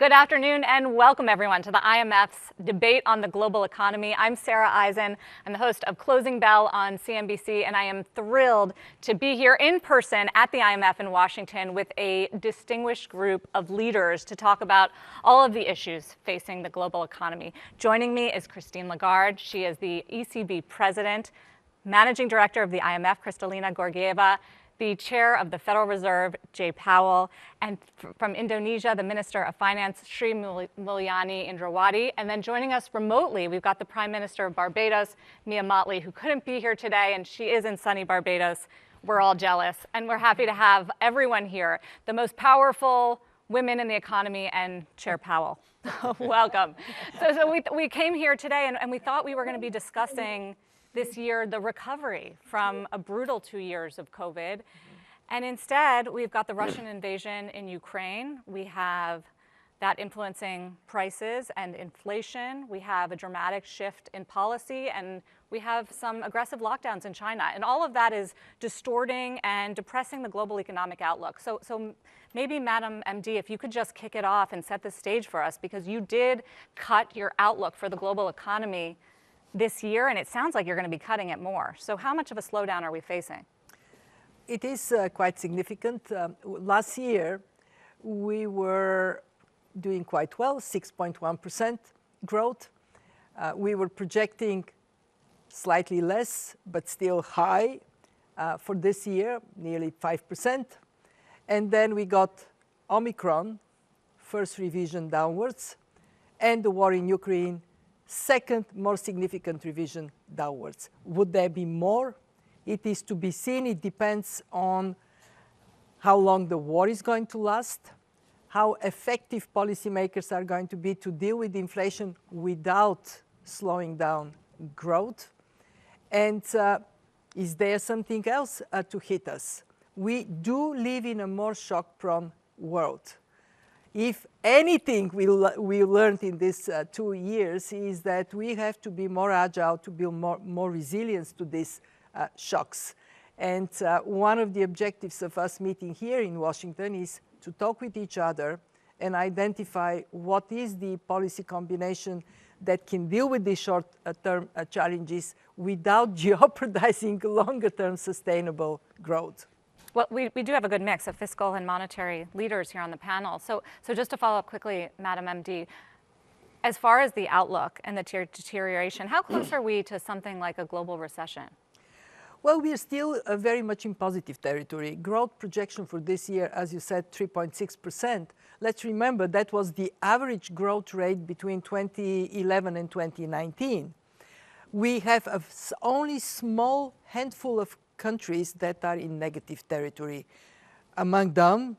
Good afternoon and welcome everyone to the IMF's debate on the global economy. I'm Sara Eisen. I'm the host of Closing Bell on CNBC, and I am thrilled to be here in person at the IMF in Washington with a distinguished group of leaders to talk about all of the issues facing the global economy. Joining me is Christine Lagarde. She is the ECB president, managing director of the IMF, Kristalina Georgieva, the chair of the Federal Reserve, Powell, and from Indonesia, the Minister of Finance, Sri Mulyani Indrawati. And then joining us remotely, we've got the Prime Minister of Barbados, Mottley, who couldn't be here today, and she is in sunny Barbados. We're all jealous, and we're happy to have everyone here, the most powerful women in the economy, and Chair Powell. Welcome. So we came here today, and we thought we were going to be discussing this year the recovery from a brutal 2 years of COVID. And instead, we've got the Russian invasion in Ukraine. We have that influencing prices and inflation. We have a dramatic shift in policy, and we have some aggressive lockdowns in China. And all of that is distorting and depressing the global economic outlook. So maybe, Madam MD, if you could just kick it off and set the stage for us, because you did cut your outlook for the global economy this year, and it sounds like you're going to be cutting it more. So how much of a slowdown are we facing? It is quite significant. Last year, we were doing quite well, 6.1% growth. We were projecting slightly less, but still high for this year, nearly 5%. And then we got Omicron, first revision downwards, and the war in Ukraine, second, more significant revision downwards. Would there be more? It is to be seen. It depends on how long the war is going to last, how effective policymakers are going to be to deal with inflation without slowing down growth. And is there something else to hit us? We do live in a more shock-prone world. If anything we learned in these 2 years is that we have to be more agile, to build more resilience to these shocks. And one of the objectives of us meeting here in Washington is to talk with each other and identify what is the policy combination that can deal with these short-term challenges without jeopardizing longer-term sustainable growth. Well, we do have a good mix of fiscal and monetary leaders here on the panel. So just to follow up quickly, Madam MD, as far as the outlook and the deterioration, how close are we to something like a global recession? Well, we are still very much in positive territory. Growth projection for this year, as you said, 3.6%. Let's remember that was the average growth rate between 2011 and 2019. We have only small handful of countries that are in negative territory. Among them,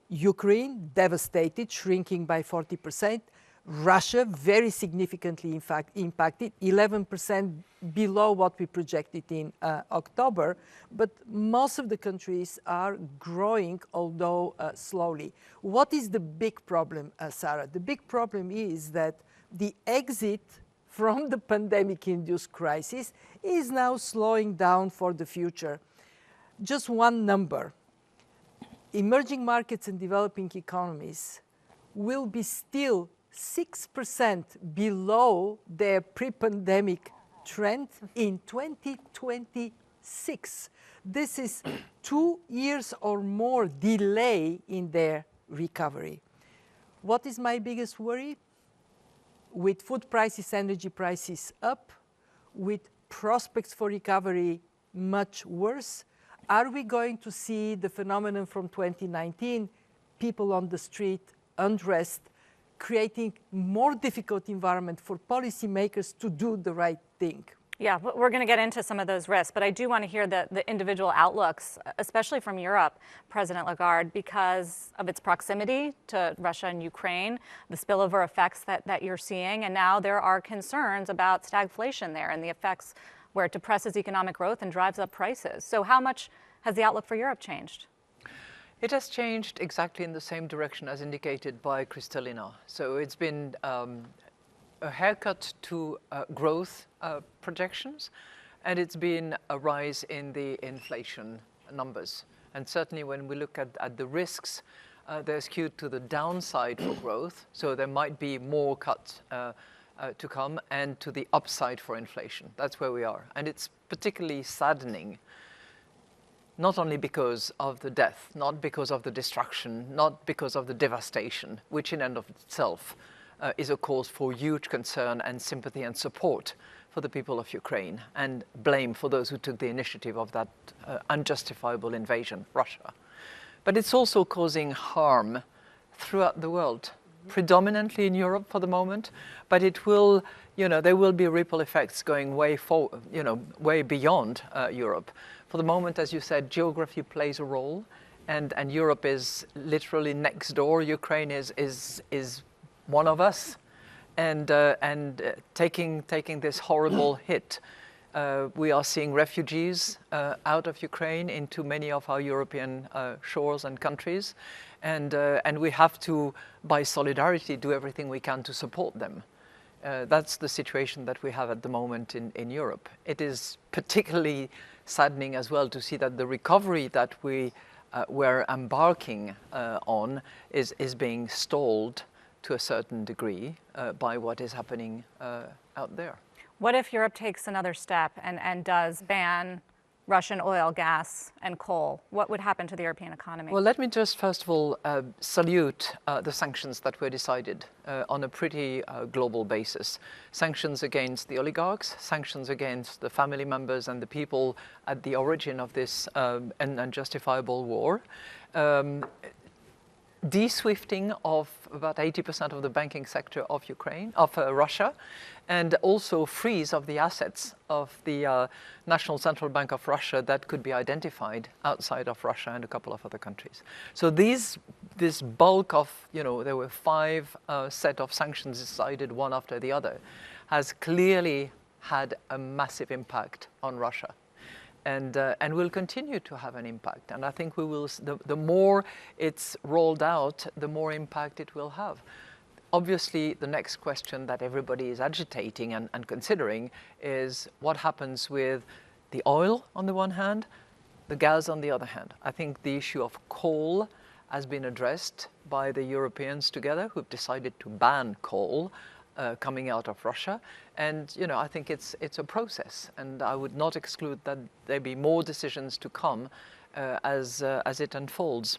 Ukraine, devastated, shrinking by 40%. Russia, very significantly, in fact, impacted, 11% below what we projected in October. But most of the countries are growing, although slowly. What is the big problem, Sara? The big problem is that the exit from the pandemic-induced crisis is now slowing down for the future. Just one number. Emerging markets and developing economies will be still 6% below their pre-pandemic trend in 2026. This is 2 years or more delay in their recovery. What is my biggest worry? With food prices, energy prices up, with prospects for recovery much worse, are we going to see the phenomenon from 2019, people on the street, unrest, creating more difficult environment for policymakers to do the right thing? Yeah, we're going to get into some of those risks, but I do want to hear the individual outlooks, especially from Europe, President Lagarde, because of its proximity to Russia and Ukraine, the spillover effects that you're seeing, and now there are concerns about stagflation there and the effects where it depresses economic growth and drives up prices. So how much has the outlook for Europe changed? It has changed exactly in the same direction as indicated by Kristalina. So it's been a haircut to growth projections, and it's been a rise in the inflation numbers. And certainly when we look at the risks, they're skewed to the downside for growth, so there might be more cuts to come, and to the upside for inflation. That's where we are. And it's particularly saddening, not only because of the death, not because of the destruction, not because of the devastation, which in and of itself is a cause for huge concern and sympathy and support for the people of Ukraine, and blame for those who took the initiative of that unjustifiable invasion, Russia. But it's also causing harm throughout the world, predominantly in Europe for the moment, but it will, there will be ripple effects going way beyond Europe. For the moment, as you said, geography plays a role, and Europe is literally next door. Ukraine is one of us, and taking this horrible hit. We are seeing refugees out of Ukraine into many of our European shores and countries, and we have to, by solidarity, do everything we can to support them. That's the situation that we have at the moment in Europe. It is particularly saddening as well to see that the recovery that we were embarking on is being stalled to a certain degree by what is happening out there. What if Europe takes another step and does ban Russian oil, gas, and coal? What would happen to the European economy? Well, let me just first of all salute the sanctions that were decided on a pretty global basis. Sanctions against the oligarchs, sanctions against the family members and the people at the origin of this unjustifiable war. De-swifting of about 80% of the banking sector of Russia, and also freeze of the assets of the National Central Bank of Russia that could be identified outside of Russia and a couple of other countries. So this bulk of, there were 5 set of sanctions decided one after the other, has clearly had a massive impact on Russia. And will continue to have an impact. And I think we will. The more it's rolled out, the more impact it will have. Obviously, the next question that everybody is agitating and considering is what happens with the oil on the one hand, the gas on the other hand. I think the issue of coal has been addressed by the Europeans together, who've decided to ban coal coming out of Russia. And I think it's a process, and I would not exclude that there be more decisions to come as it unfolds.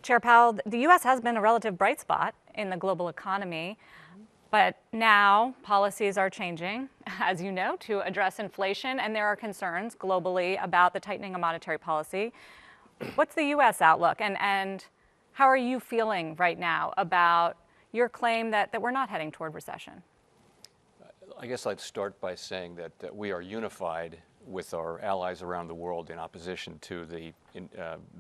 Chair Powell, the U.S. has been a relative bright spot in the global economy, but now policies are changing, as you know, to address inflation, and there are concerns globally about the tightening of monetary policy. What's the U.S. outlook, and how are you feeling right now about your claim that we're not heading toward recession? I guess I'd start by saying that we are unified with our allies around the world in opposition to the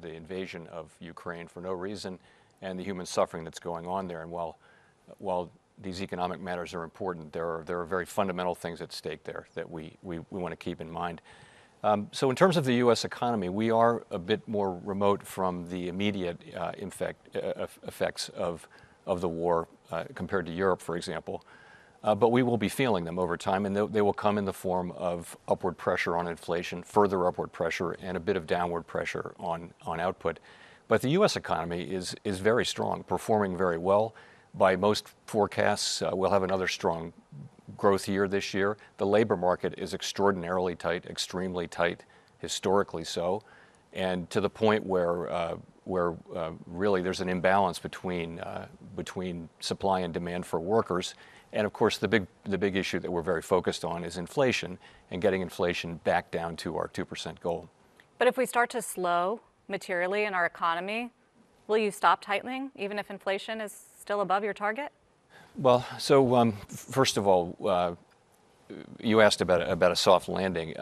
invasion of Ukraine for no reason, and the human suffering that's going on there. And while these economic matters are important, there are very fundamental things at stake there that we want to keep in mind. So in terms of the U.S. economy, we are a bit more remote from the immediate effects of the war compared to Europe, for example. But we will be feeling them over time, and they will come in the form of upward pressure on inflation, further upward pressure, and a bit of downward pressure on output. But the U.S. economy is very strong, performing very well. By most forecasts, we'll have another strong growth year this year. The labor market is extraordinarily tight, extremely tight, historically so, and to the point where really there's an imbalance between supply and demand for workers. And of course, the big issue that we're very focused on is inflation, and getting inflation back down to our 2% goal. But if we start to slow materially in our economy, will you stop tightening, even if inflation is still above your target? Well, so first of all, you asked about a soft landing.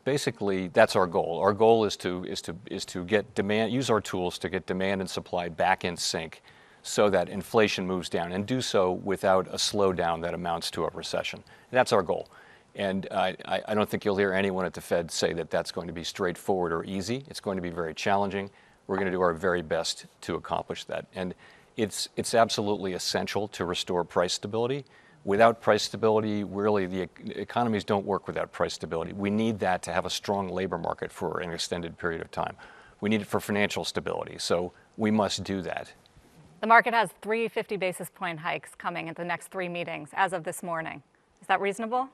Basically, that's our goal. Our goal is to get demand, use our tools to get demand and supply back in sync, so that inflation moves down, and do so without a slowdown that amounts to a recession. That's our goal. And I don't think you'll hear anyone at the Fed say that that's going to be straightforward or easy. It's going to be very challenging. We're going to do our very best to accomplish that. And it's absolutely essential to restore price stability. Without price stability, really, the economies don't work without price stability. We need that to have a strong labor market for an extended period of time. We need it for financial stability. So we must do that. The market has 3 50 basis point hikes coming at the next 3 meetings as of this morning. Is that reasonable?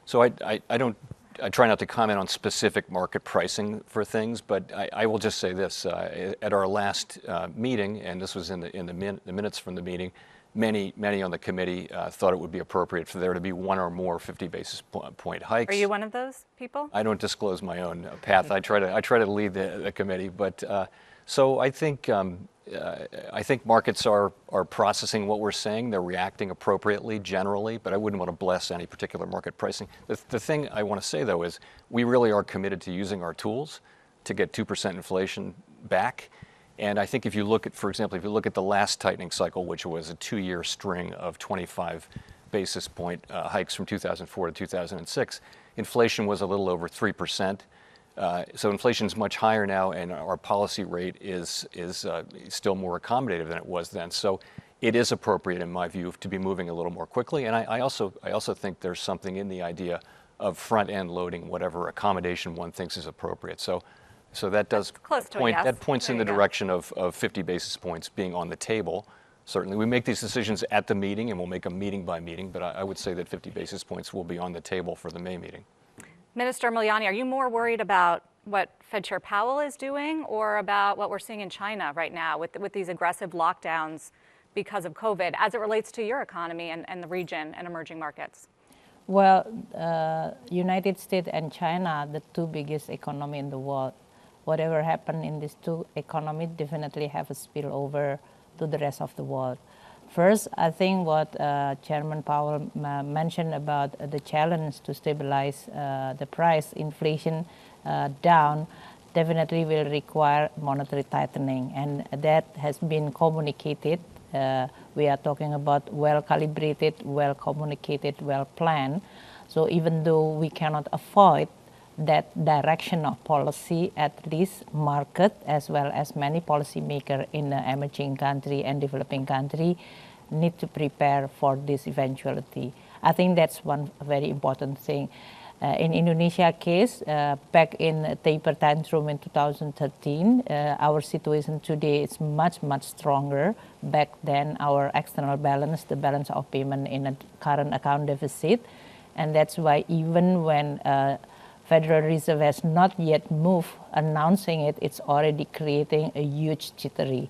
So I try not to comment on specific market pricing for things, but I will just say this. At our last meeting, and this was in the minutes from the meeting, many on the committee thought it would be appropriate for there to be one or more 50 basis point hikes. Are you one of those people? I don't disclose my own path. I try to lead the committee, but so I think markets are processing what we're saying. They're reacting appropriately generally, but I wouldn't want to bless any particular market pricing. The thing I want to say though is we really are committed to using our tools to get 2% inflation back. And I think if you look at, for example, if you look at the last tightening cycle, which was a 2-year string of 25 basis point hikes from 2004 to 2006, inflation was a little over 3%. So inflation is much higher now, and our policy rate is still more accommodative than it was then. So it is appropriate, in my view, to be moving a little more quickly. And I also think there's something in the idea of front-end loading whatever accommodation one thinks is appropriate. So that does point, that points in the direction of 50 basis points being on the table. Certainly, we make these decisions at the meeting, and we'll make them meeting by meeting. But I would say that 50 basis points will be on the table for the May meeting. Minister Mulyani, are you more worried about what Fed Chair Powell is doing or about what we're seeing in China right now with these aggressive lockdowns because of COVID as it relates to your economy and the region and emerging markets? Well, United States and China, the two biggest economies in the world. Whatever happened in these two economies definitely have a spillover to the rest of the world. First, I think what Chairman Powell mentioned about the challenge to stabilize the price inflation down definitely will require monetary tightening, and that has been communicated. We are talking about well-calibrated, well-communicated, well-planned. So even though we cannot avoid that direction of policy, at least market as well as many policymakers in the emerging country and developing country need to prepare for this eventuality. I think that's one very important thing. In Indonesia case, back in taper tantrum in 2013, our situation today is much stronger. Back then, our external balance, the balance of payment in a current account deficit, and that's why even when Federal Reserve has not yet moved announcing it, it's already creating a huge jittery.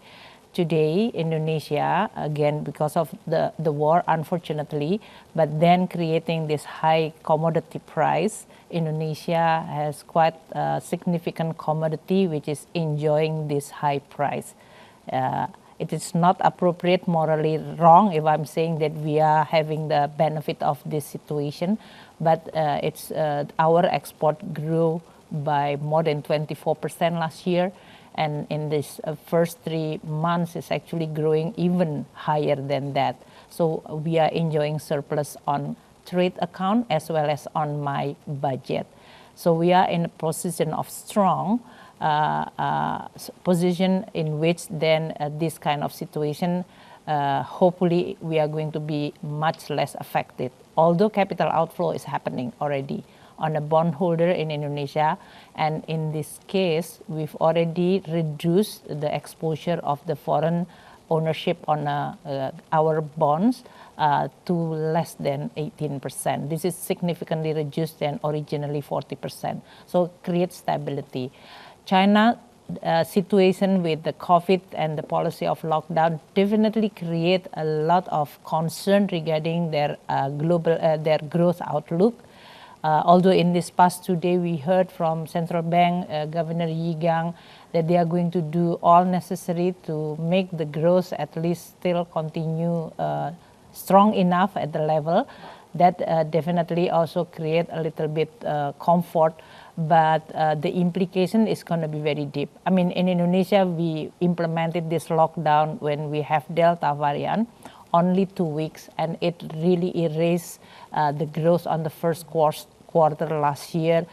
Today, Indonesia, again, because of the war, unfortunately, but then creating this high commodity price, Indonesia has quite a significant commodity which is enjoying this high price. It is not appropriate, morally wrong if I'm saying that we are having the benefit of this situation, but our export grew by more than 24% last year. And in this first 3 months, it's actually growing even higher than that. So we are enjoying surplus on trade account as well as on my budget. So we are in a position of strong position in which then this kind of situation, hopefully we are going to be much less affected. Although capital outflow is happening already on a bondholder in Indonesia, and in this case, we've already reduced the exposure of the foreign ownership on our bonds to less than 18%. This is significantly reduced than originally 40%. So create stability. China situation with the COVID and the policy of lockdown definitely create a lot of concern regarding their their growth outlook. Although in this past 2 days we heard from Central Bank Governor Yi Gang that they are going to do all necessary to make the growth at least still continue strong enough at the level. That definitely also create a little bit comfort, but the implication is going to be very deep. I mean, in Indonesia, we implemented this lockdown when we have Delta variant, only 2 weeks, and it really erased the growth on the first quarter last year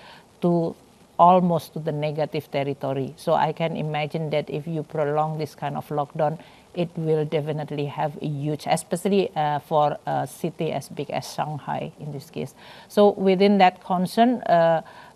to almost to the negative territory. So I can imagine that if you prolong this kind of lockdown, it will definitely have a huge, especially for a city as big as Shanghai in this case. So within that concern,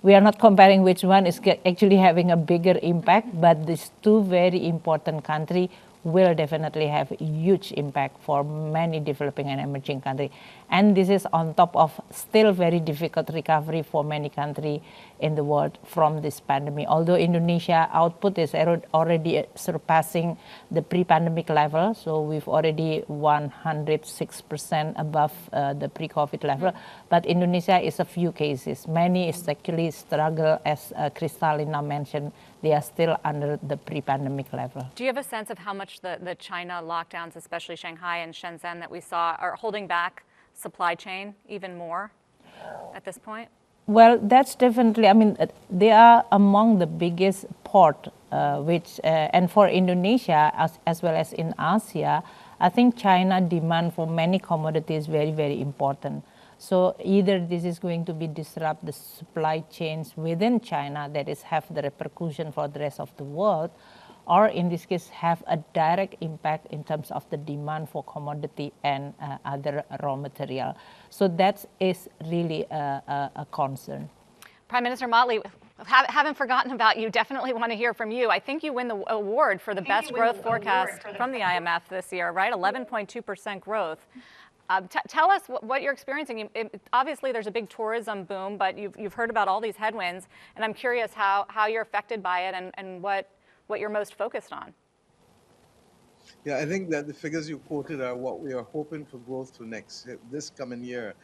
we are not comparing which one is actually having a bigger impact, but these two very important countries will definitely have a huge impact for many developing and emerging countries. And this is on top of still very difficult recovery for many countries in the world from this pandemic. Although Indonesia output is already surpassing the pre-pandemic level, so we've already 106% above the pre-COVID level. But Indonesia is a few cases. Many is actually struggle, as Kristalina mentioned, they are still under the pre-pandemic level. Do you have a sense of how much the China lockdowns, especially Shanghai and Shenzhen that we saw, are holding back supply chain even more at this point? Well, that's definitely, I mean, they are among the biggest port, and for Indonesia, as well as in Asia, I think China demand for many commodities very, very important. So either this is going to be disrupt the supply chains within China, that is have the repercussion for the rest of the world, or in this case have a direct impact in terms of the demand for commodity and other raw material. So that is really a concern. Prime Minister Mottley, haven't forgotten about you. Definitely want to hear from you. I think you win the award for the best growth forecast from the IMF this year, right? 11.2% growth. Tell us what you're experiencing. Obviously, there's a big tourism boom, but you've heard about all these headwinds, and I'm curious how you're affected by it and what you're most focused on. Yeah, I think that the figures you quoted are what we are hoping for growth for this coming year.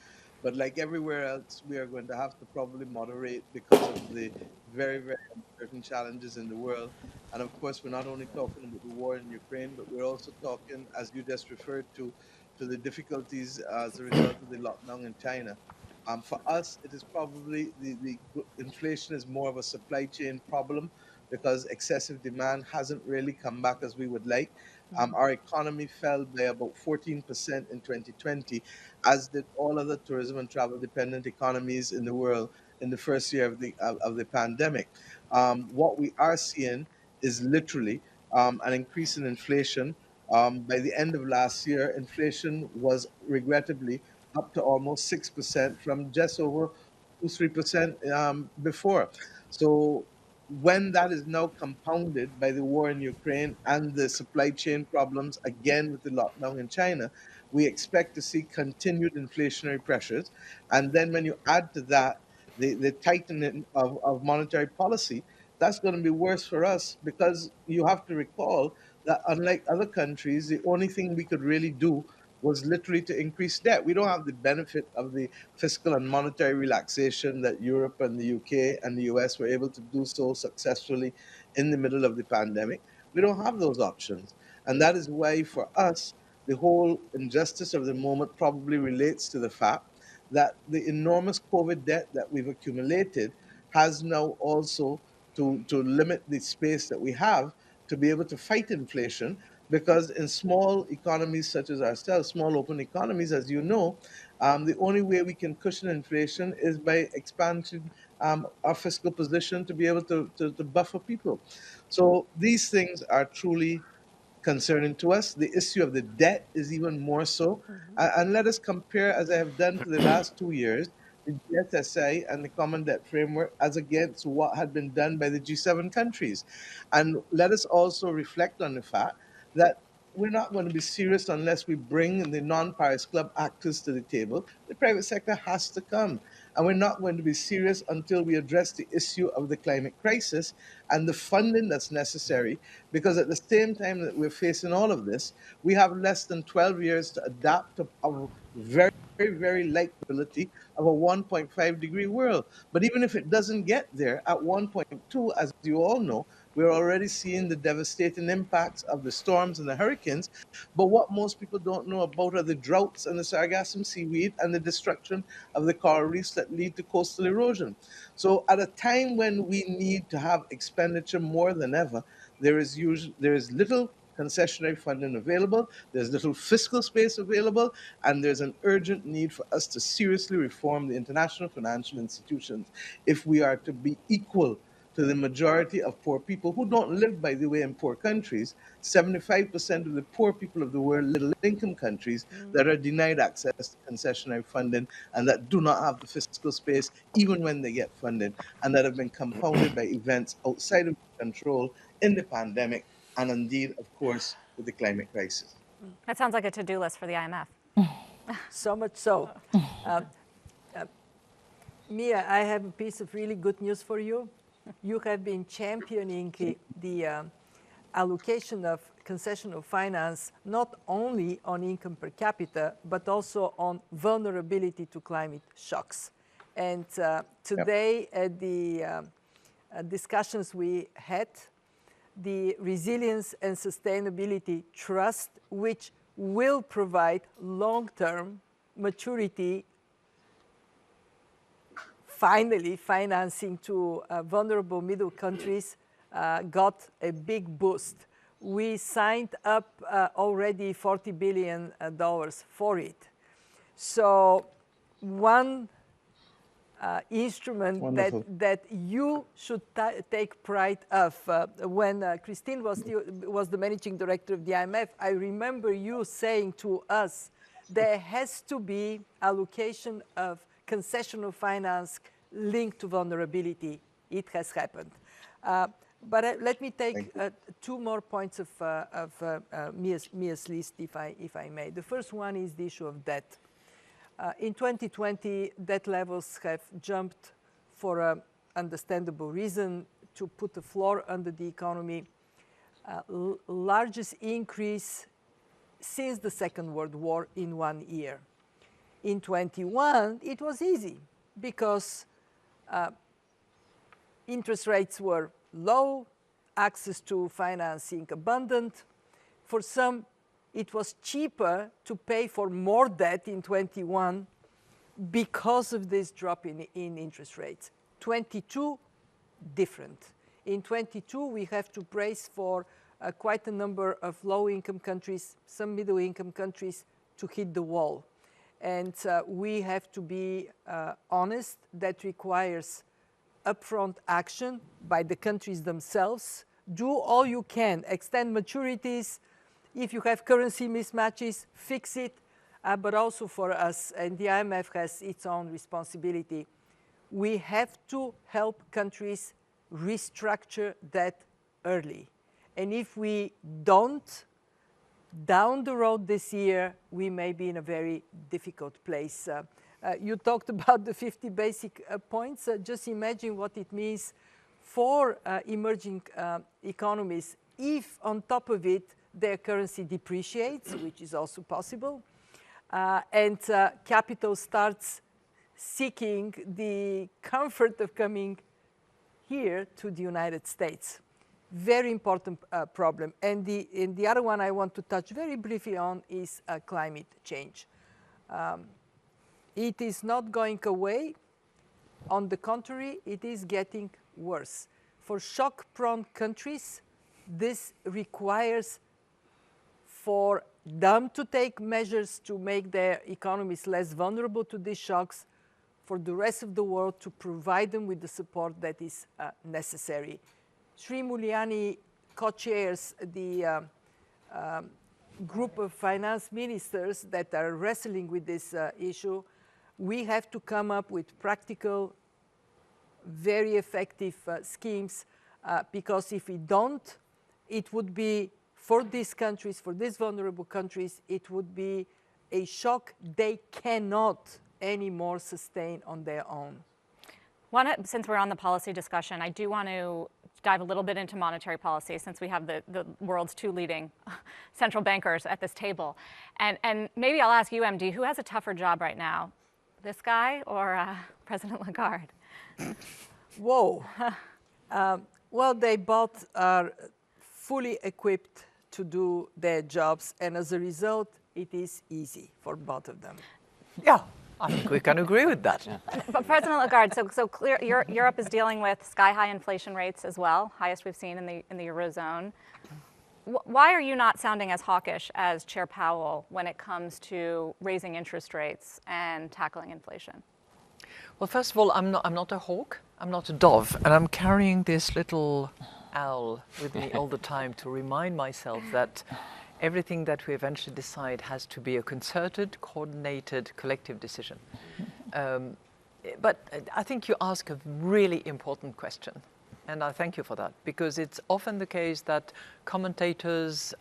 But like everywhere else, we are going to have to probably moderate because of the very, very uncertain challenges in the world. And of course, we're not only talking about the war in Ukraine, but we're also talking, as you just referred to the difficulties as a result of the lockdown in China. For us, it is probably the inflation is more of a supply chain problem because excessive demand hasn't really come back as we would like. Our economy fell by about 14% in 2020, as did all other tourism and travel dependent economies in the world in the first year of the pandemic. What we are seeing is literally an increase in inflation. By the end of last year, inflation was regrettably up to almost 6% from just over 2-3% before. So when that is now compounded by the war in Ukraine and the supply chain problems, again with the lockdown in China, we expect to see continued inflationary pressures. And then when you add to that the tightening of monetary policy, that's going to be worse for us because you have to recall that unlike other countries, the only thing we could really do was literally to increase debt. We don't have the benefit of the fiscal and monetary relaxation that Europe and the UK and the US were able to do so successfully in the middle of the pandemic. We don't have those options. And that is why for us, the whole injustice of the moment probably relates to the fact that the enormous COVID debt that we've accumulated has now also to limit the space that we have to be able to fight inflation, because in small economies such as ourselves, small open economies, as you know, the only way we can cushion inflation is by expanding our fiscal position to be able to buffer people. So these things are truly concerning to us. The issue of the debt is even more so. And let us compare, as I have done for the last 2 years, the GSSI and the Common Debt Framework as against what had been done by the G7 countries. And let us also reflect on the fact that we're not going to be serious unless we bring the non-Paris Club actors to the table. The private sector has to come. And we're not going to be serious until we address the issue of the climate crisis and the funding that's necessary, because at the same time that we're facing all of this, we have less than 12 years to adapt to a very, very likability of a 1.5 degree world. But even if it doesn't get there at 1.2, as you all know, we're already seeing the devastating impacts of the storms and the hurricanes. But what most people don't know about are the droughts and the sargassum seaweed and the destruction of the coral reefs that lead to coastal erosion. So at a time when we need to have expenditure more than ever, there is little concessionary funding available, there's little fiscal space available, and there's an urgent need for us to seriously reform the international financial institutions if we are to be equal to the majority of poor people who don't live, by the way, in poor countries. 75% of the poor people of the world live in middle-income countries that are denied access to concessionary funding and that do not have the fiscal space even when they get funded, and that have been compounded by events outside of control in the pandemic and indeed, of course, with the climate crisis. That sounds like a to-do list for the IMF. So much so. Mia, I have a piece of really good news for you. You have been championing the allocation of concessional finance, not only on income per capita, but also on vulnerability to climate shocks. And today, at the discussions we had, the Resilience and Sustainability Trust, which will provide long-term maturity, finally financing to vulnerable middle countries, got a big boost. We signed up already $40 billion for it. So one instrument that you should take pride of. When Christine was the managing director of the IMF, I remember you saying to us, there has to be allocation of concessional finance linked to vulnerability. It has happened. But let me take two more points of Mia's list, if I may. The first one is the issue of debt. In 2020, debt levels have jumped for an understandable reason, to put a floor under the economy. Largest increase since the Second World War in 1 year. In 21, it was easy because interest rates were low, access to financing abundant. For some, it was cheaper to pay for more debt in 21 because of this drop in interest rates. 22, different. In 22, we have to brace for quite a number of low-income countries, some middle-income countries, to hit the wall. And we have to be honest, that requires upfront action by the countries themselves. Do all you can, extend maturities. If you have currency mismatches, fix it, but also for us, and the IMF has its own responsibility. We have to help countries restructure debt early. And if we don't, down the road this year, we may be in a very difficult place. You talked about the 50 basic points. Just imagine what it means for emerging economies if, on top of it, their currency depreciates, which is also possible, and capital starts seeking the comfort of coming here to the United States. Very important problem. And the other one I want to touch very briefly on is climate change. It is not going away. On the contrary, it is getting worse. For shock-prone countries, this requires for them to take measures to make their economies less vulnerable to these shocks, for the rest of the world to provide them with the support that is necessary. Sri Mulyani co-chairs the group of finance ministers that are wrestling with this issue. We have to come up with practical, very effective schemes, because if we don't, it would be, for these countries, for these vulnerable countries, it would be a shock they cannot anymore sustain on their own. Since we're on the policy discussion, I do want to dive a little bit into monetary policy, since we have the world's two leading central bankers at this table. And maybe I'll ask you, MD, who has a tougher job right now, this guy or President Lagarde? Whoa. Well, they both are fully equipped to do their jobs, and as a result, it is easy for both of them. Yeah, I think we can agree with that. Yeah. But President Lagarde, so clear, Europe is dealing with sky-high inflation rates as well, highest we've seen in the Eurozone. Why are you not sounding as hawkish as Chair Powell when it comes to raising interest rates and tackling inflation? Well, first of all, I'm not a hawk, I'm not a dove, and I'm carrying this little owl with me all the time to remind myself that everything that we eventually decide has to be a concerted, coordinated, collective decision. But I think you ask a really important question, and I thank you for that, because it's often the case that commentators,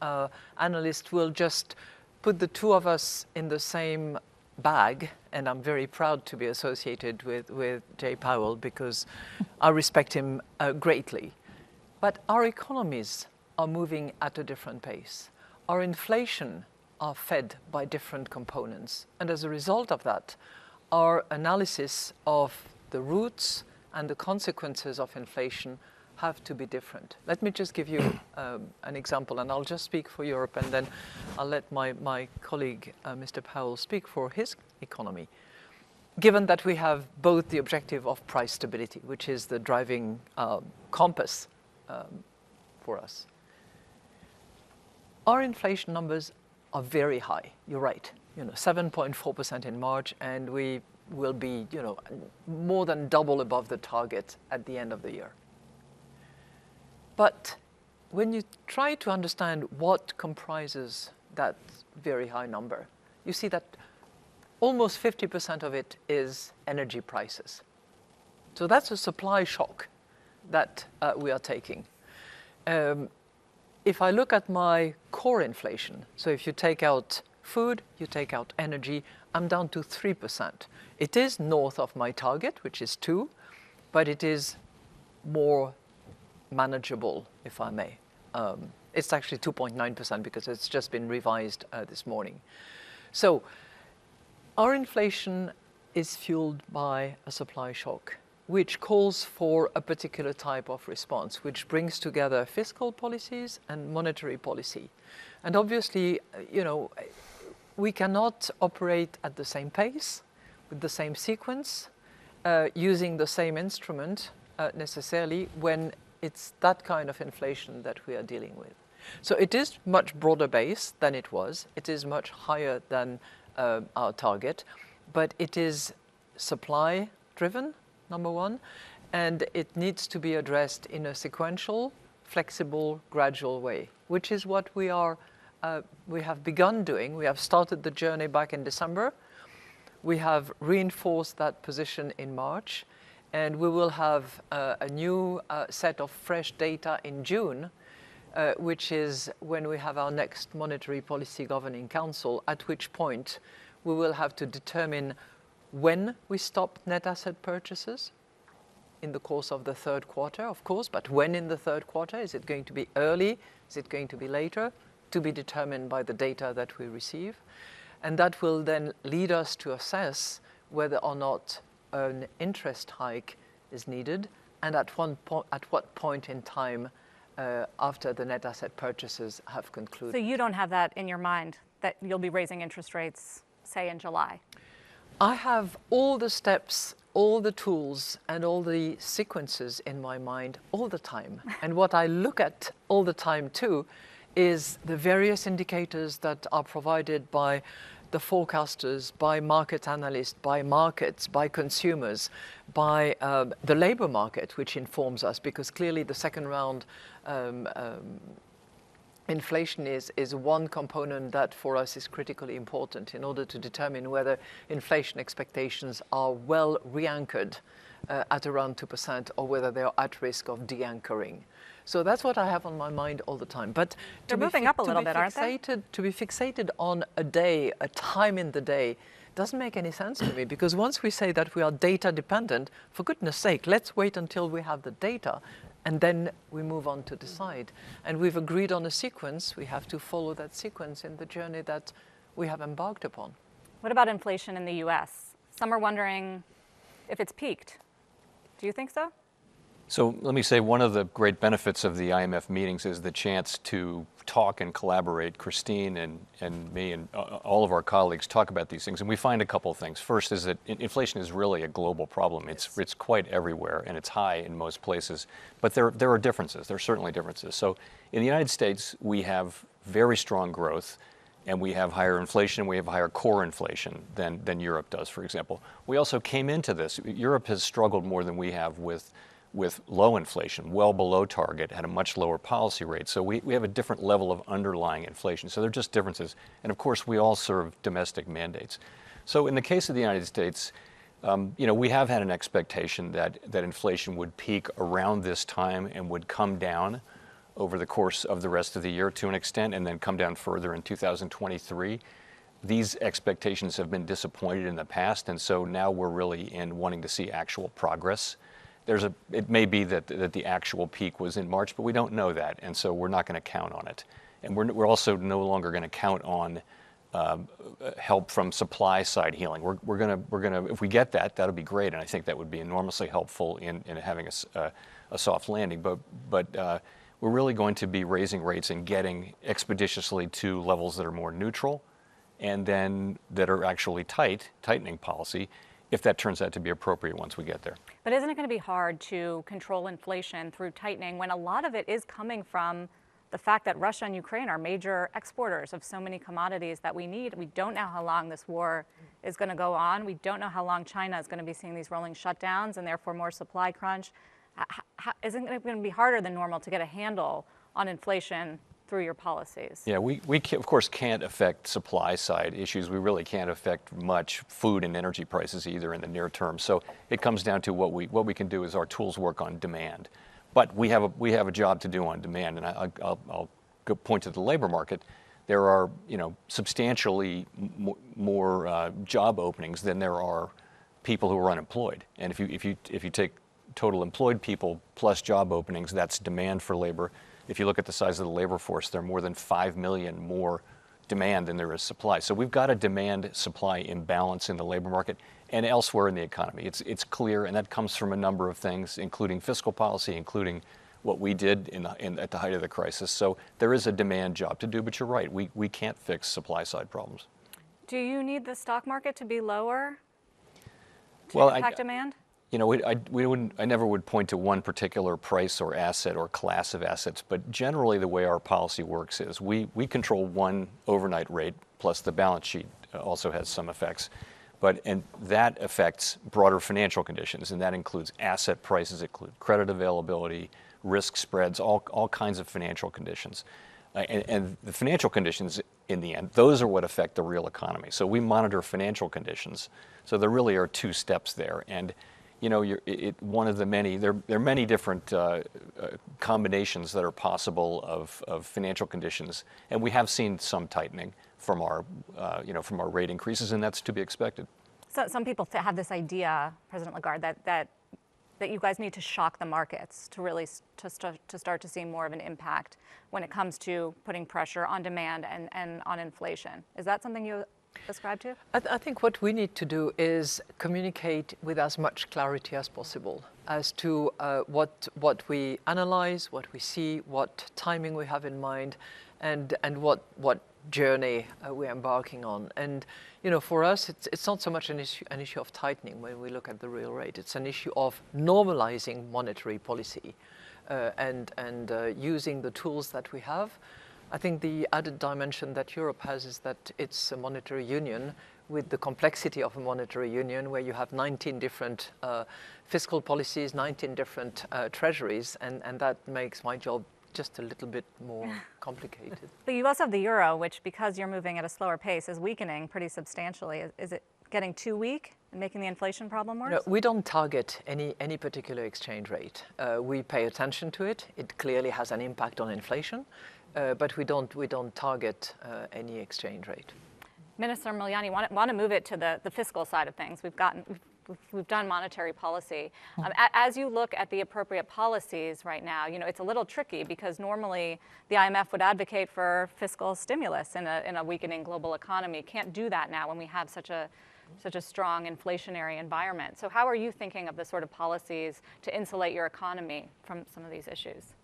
analysts will just put the two of us in the same bag, and I'm very proud to be associated with Jay Powell because I respect him greatly. But our economies are moving at a different pace. Our inflation are fed by different components. And as a result of that, our analysis of the roots and the consequences of inflation have to be different. Let me just give you an example, and I'll just speak for Europe, and then I'll let my colleague, Mr. Powell, speak for his economy. Given that we have both the objective of price stability, which is the driving compass for us. Our inflation numbers are very high. You're right. 7.4% in March, and we will be, more than double above the target at the end of the year. But when you try to understand what comprises that very high number, you see that almost 50% of it is energy prices. So that's a supply shock that we are taking. If I look at my core inflation, so if you take out food, you take out energy, I'm down to 3%. It is north of my target, which is 2%, but it is more manageable, if I may. It's actually 2.9% because it's just been revised this morning. So our inflation is fueled by a supply shock, which calls for a particular type of response, which brings together fiscal policies and monetary policy. And obviously, we cannot operate at the same pace, with the same sequence, using the same instrument necessarily when it's that kind of inflation that we are dealing with. So it is much broader based than it was. It is much higher than our target, but it is supply driven, number one, and it needs to be addressed in a sequential, flexible, gradual way, which is what we have begun doing. We have started the journey back in December. We have reinforced that position in March, and we will have a new set of fresh data in June, which is when we have our next Monetary Policy Governing Council, at which point we will have to determine when we stop net asset purchases in the course of the third quarter, of course, but when in the third quarter? Is it going to be early? Is it going to be later? To be determined by the data that we receive. And that will then lead us to assess whether or not an interest hike is needed, and at what point in time after the net asset purchases have concluded. So you don't have that in your mind, that you'll be raising interest rates, say, in July? I have all the steps, all the tools, and all the sequences in my mind all the time. And what I look at all the time too is the various indicators that are provided by the forecasters, by market analysts, by markets, by consumers, by the labor market, which informs us, because clearly the second round inflation is one component that for us is critically important in order to determine whether inflation expectations are well re-anchored at around 2% or whether they are at risk of de-anchoring. So that's what I have on my mind all the time. But they're moving up a little bit, aren't they? To be fixated on a day, a time in the day, doesn't make any sense to me, because once we say that we are data dependent, for goodness sake, let's wait until we have the data and then we move on to decide. And we've agreed on a sequence. We have to follow that sequence in the journey that we have embarked upon. What about inflation in the US? Some are wondering if it's peaked. Do you think so? So let me say one of the great benefits of the IMF meetings is the chance to talk and collaborate. Christine and me and all of our colleagues talk about these things, and we find a couple of things. First is that inflation is really a global problem. It's quite everywhere, and it's high in most places. But there are differences. There are certainly differences. So in the United States, we have very strong growth. and we have higher inflation, we have higher core inflation than Europe does, for example. We also came into this, Europe has struggled more than we have with low inflation, well below target, had a much lower policy rate. So we have a different level of underlying inflation. So they're just differences. And of course, we all serve domestic mandates. So in the case of the United States, we have had an expectation that inflation would peak around this time and would come down over the course of the rest of the year to an extent, and then come down further in 2023. These expectations have been disappointed in the past, and so now we're really in wanting to see actual progress. It may be that the actual peak was in March, but we don't know that, and so we're not going to count on it. And we're also no longer going to count on help from supply side healing. We're gonna if we get that, that'll be great, and I think that would be enormously helpful in having a soft landing. But we're really going to be raising rates and getting expeditiously to levels that are more neutral, and then that are actually tightening policy, if that turns out to be appropriate once we get there. But isn't it going to be hard to control inflation through tightening when a lot of it is coming from the fact that Russia and Ukraine are major exporters of so many commodities that we need? We don't know how long this war is going to go on. We don't know how long China is going to be seeing these rolling shutdowns and therefore more supply crunch. Isn't it going to be harder than normal to get a handle on inflation through your policies? Yeah, we of course can't affect supply side issues. We really can't affect much food and energy prices either in the near term. So it comes down to what we can do is our tools work on demand. But we have a job to do on demand, and I'll go point to the labor market. There are substantially more job openings than there are people who are unemployed. And if you take total employed people plus job openings, that's demand for labor. If you look at the size of the labor force, there are more than 5 million more demand than there is supply. So we've got a demand-supply imbalance in the labor market and elsewhere in the economy. It's clear, and that comes from a number of things, including fiscal policy, including what we did at the height of the crisis. So there is a demand job to do, but you're right, we can't fix supply-side problems. Do you need the stock market to be lower to impact demand? I never would point to one particular price or asset or class of assets, but generally the way our policy works is we control one overnight rate, plus the balance sheet also has some effects. And that affects broader financial conditions, and that includes asset prices, include credit availability, risk spreads, all kinds of financial conditions. And the financial conditions, in the end, those are what affect the real economy. So we monitor financial conditions. So there really are two steps there. And one of the many, there are many different combinations that are possible of financial conditions, and we have seen some tightening from our rate increases, and that's to be expected. So some people have this idea, President Lagarde, that you guys need to shock the markets to really to start to see more of an impact when it comes to putting pressure on demand and on inflation. Is that something you ascribe to? I think what we need to do is communicate with as much clarity as possible as to what we analyze, what we see, what timing we have in mind, and what journey we're embarking on. And for us, it's not so much an issue of tightening when we look at the real rate. It's an issue of normalizing monetary policy and using the tools that we have. I think the added dimension that Europe has is that it's a monetary union with the complexity of a monetary union where you have 19 different fiscal policies, 19 different treasuries, and that makes my job just a little bit more complicated. But you also have the euro, which, because you're moving at a slower pace, is weakening pretty substantially. Is it getting too weak and making the inflation problem worse? No, we don't target any particular exchange rate. We pay attention to it. It clearly has an impact on inflation. But we don't target any exchange rate. Minister Mulyani, want to move it to the fiscal side of things. We've done monetary policy. As you look at the appropriate policies right now, it's a little tricky because normally the IMF would advocate for fiscal stimulus in a weakening global economy. Can't do that now when we have such a strong inflationary environment. So how are you thinking of the sort of policies to insulate your economy from some of these issues?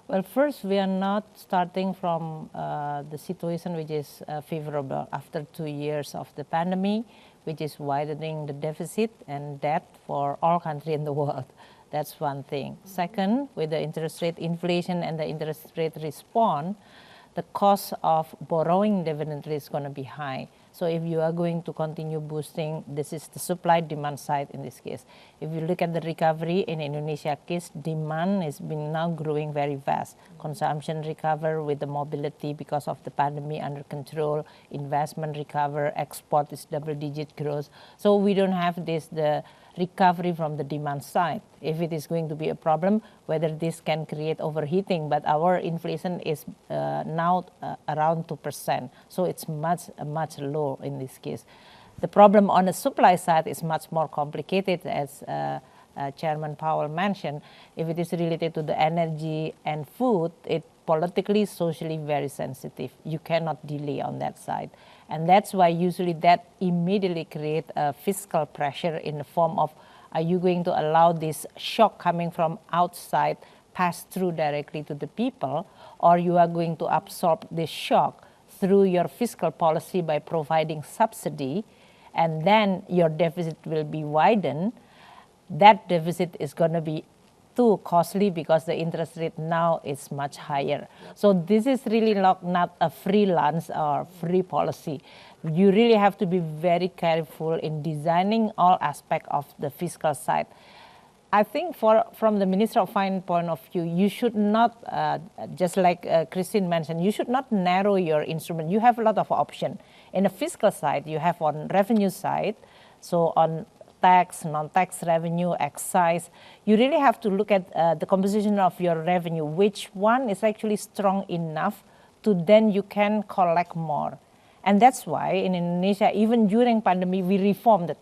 Well, first, we are not starting from the situation which is favorable after 2 years of the pandemic, which is widening the deficit and debt for all countries in the world. That's one thing. Second, with the interest rate inflation and the interest rate response, the cost of borrowing definitely is going to be high. So if you are going to continue boosting, this is the supply demand side in this case. If you look at the recovery in Indonesia case, demand has been now growing very fast. Consumption recover with the mobility because of the pandemic under control, investment recover, export is double-digit growth. So we don't have the recovery from the demand side. If it is going to be a problem, whether this can create overheating, but our inflation is now around 2%, so it's much low in this case. The problem on the supply side is much more complicated, as Chairman Powell mentioned. If it is related to the energy and food, it politically, socially very sensitive. You cannot delay on that side. And that's why usually that immediately create a fiscal pressure in the form of, are you going to allow this shock coming from outside pass through directly to the people, or you are going to absorb this shock through your fiscal policy by providing subsidy, and then your deficit will be widened. That deficit is going to be too costly because the interest rate now is much higher. So this is really not a free lunch or free policy. You really have to be very careful in designing all aspects of the fiscal side. I think from the Minister of Finance point of view, you should not, just like Christine mentioned, you should not narrow your instrument. You have a lot of options. In the fiscal side, you have on revenue side, so on tax, non-tax revenue, excise. You really have to look at the composition of your revenue, which one is actually strong enough to then you can collect more. And that's why in Indonesia, even during pandemic, we reformed the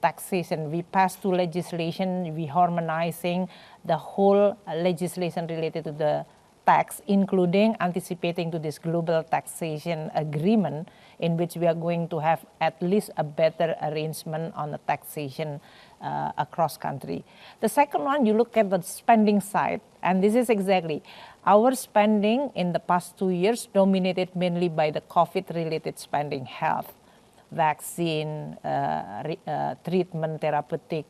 taxation. We passed two legislation, we harmonizing the whole legislation related to the tax, including anticipating to this global taxation agreement, in which we are going to have at least a better arrangement on the taxation across country. The second one, you look at the spending side, and this is exactly our spending in the past 2 years dominated mainly by the COVID-related spending, health, vaccine, treatment, therapeutic.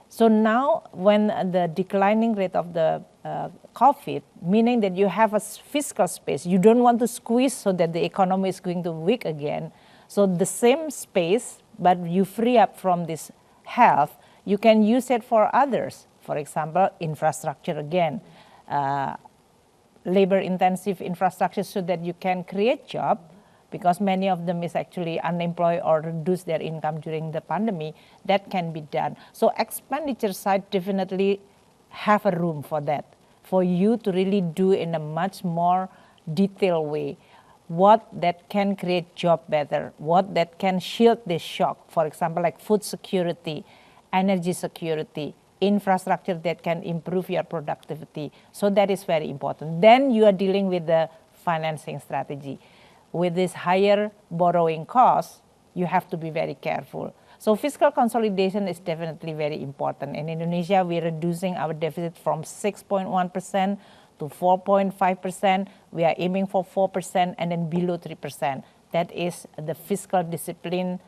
So now when the declining rate of the COVID, meaning that you have a fiscal space, you don't want to squeeze so that the economy is going to weak again. So the same space, but you free up from this health, you can use it for others. For example, infrastructure again, labor-intensive infrastructure so that you can create job, because many of them is actually unemployed or reduce their income during the pandemic. That can be done. So expenditure side definitely have a room for that, for you to really do in a much more detailed way. What that can create job better, what that can shield this shock. For example, like food security, energy security, infrastructure that can improve your productivity. So that is very important. Then you are dealing with the financing strategy. With this higher borrowing costs, you have to be very careful. So fiscal consolidation is definitely very important. In Indonesia, we're reducing our deficit from 6.1% to 4.5%. We are aiming for 4% and then below 3%. That is the fiscal discipline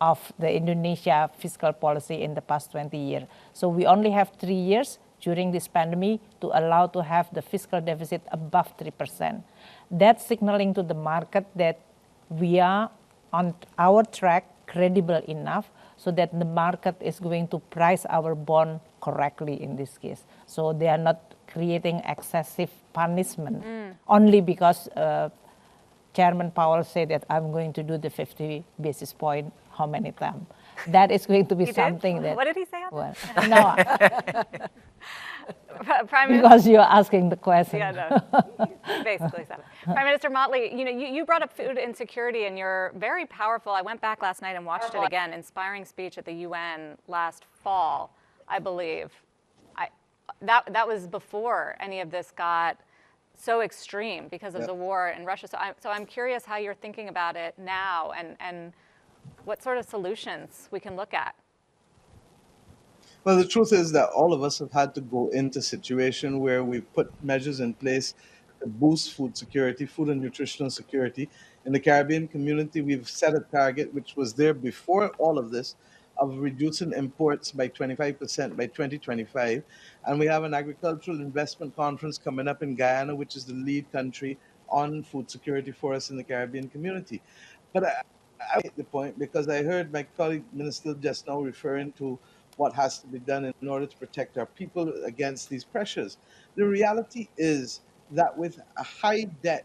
of the Indonesia fiscal policy in the past 20 years. So we only have 3 years during this pandemic to allow to have the fiscal deficit above 3%. That's signaling to the market that we are on our track, credible enough, so that the market is going to price our bond correctly in this case. So they are not creating excessive punishment only because Chairman Powell said that I'm going to do the 50 basis point how many times. That is going to be something that... What did he say? Well, no. Prime Minister, because you're asking the question. Yeah, no. Basically said it. Prime Minister Mottley, you brought up food insecurity, and you're very powerful. I went back last night and watched it again. Inspiring speech at the UN last fall, I believe. That was before any of this got so extreme because of the war in Russia. So I'm curious how you're thinking about it now, and what sort of solutions we can look at. Well, the truth is that all of us have had to go into a situation where we've put measures in place to boost food security, food and nutritional security. In the Caribbean community, we've set a target, which was there before all of this, of reducing imports by 25% by 2025. And we have an agricultural investment conference coming up in Guyana, which is the lead country on food security for us in the Caribbean community. But I make the point because I heard my colleague Minister just now referring to what has to be done in order to protect our people against these pressures. The reality is that with a high debt